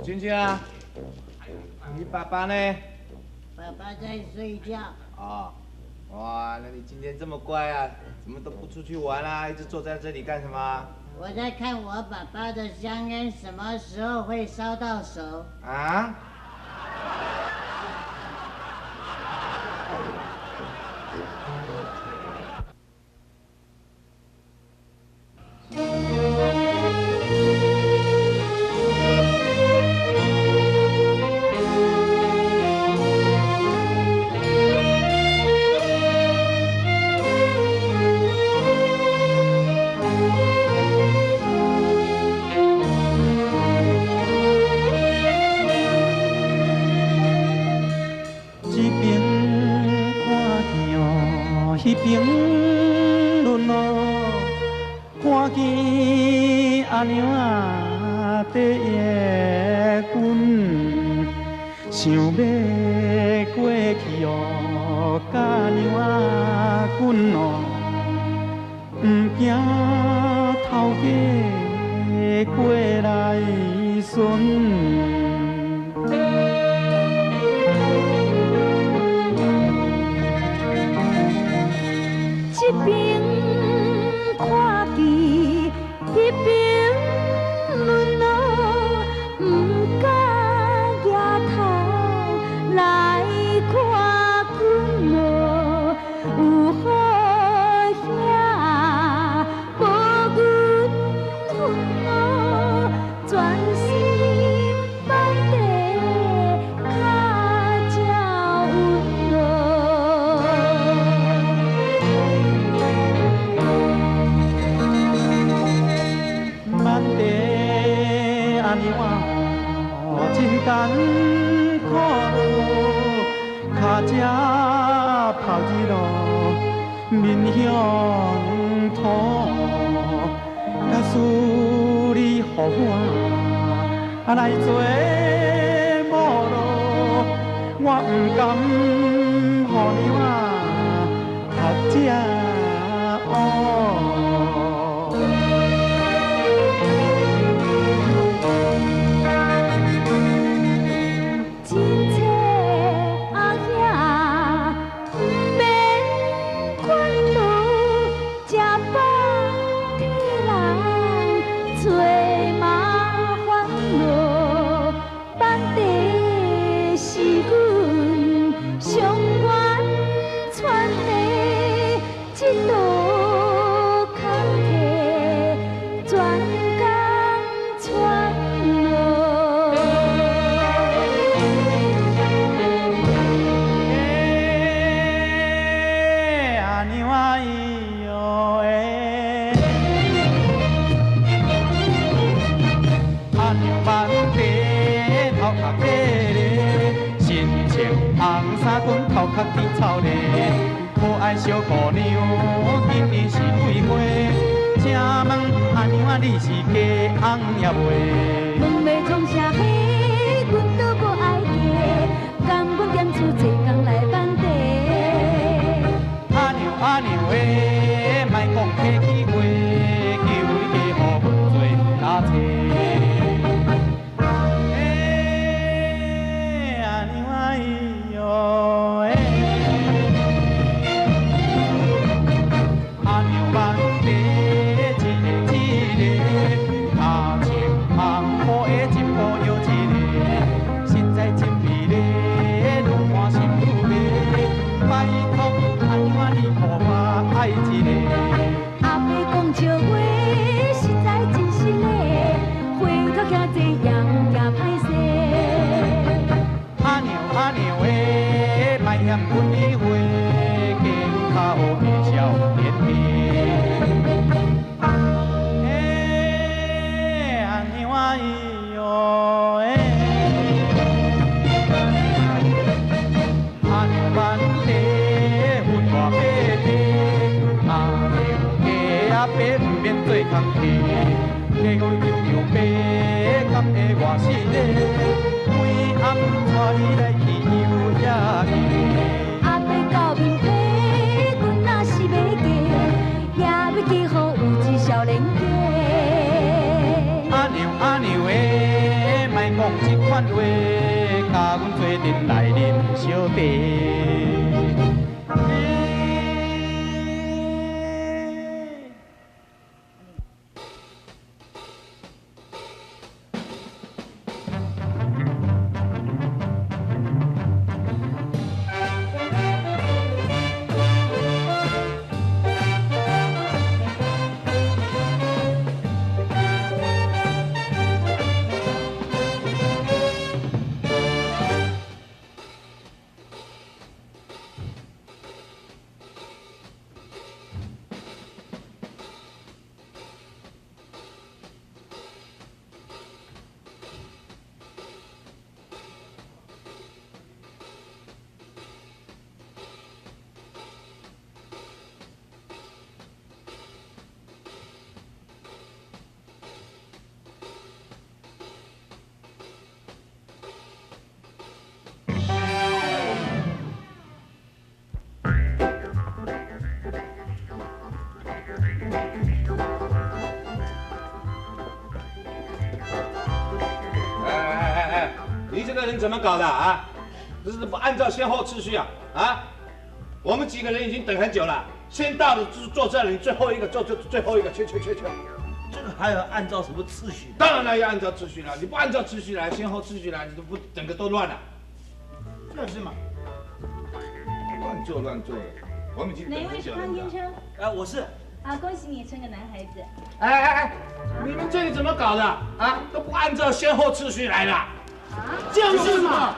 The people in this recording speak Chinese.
晶晶啊，你爸爸呢？爸爸在睡觉。哦，哇，那你今天这么乖啊？怎么都不出去玩啊？一直坐在这里干什么？我在看我爸爸的香烟什么时候会烧到手。啊？迄边论咯，看见阿娘啊在夜滚，想要过去哦，甲娘啊滚哦，不惊头家过来巡。一边看见，迄边论咯，不敢抬头来看阮咯，有好兄无阮阮咯，专心放地较照阮咯。咱地阿娘啊，真艰苦咯，脚只泡日咯，面向土，假使你予我来做某咯，我不甘予娘啊读这学。头壳甜草嘞，可爱小姑娘，今年是几岁？请问阿娘啊，你是嫁翁也未？问要创啥货，阮都无爱嫁，甘愿减厝坐工来办地。阿娘诶，莫讲客气话，求你加互阮做拉扯。阿娘啊，咿哟。阿妹讲笑话，实在真实嘞，回头遐济人也歹势。阿娘诶，莫嫌阮的话，镜头微笑甜甜。阿娘啊，咿哟诶，阿娘万地分大白白，阿娘家阿伯唔免做工课，加我一张白，敢会偌死咧？每暗带你来去游野溪。阿伯到面皮，阮若是要嫁，也要嫁予有一少年家。款话，甲阮做阵来啉小茶。你这个人怎么搞的啊？这是不按照先后次序啊！啊，我们几个人已经等很久了，先到的就是坐这里，最后一个坐就最后一个，去。这个还要按照什么次序？当然了，要按照次序了。你不按照次序来，先后次序来，你都不整个都乱了。就是嘛。乱做的，我们已经等哪位是很久了。康先生？我是。啊，恭喜你生个男孩子。哎，你们这里怎么搞的啊？都不按照先后次序来的。就是嘛。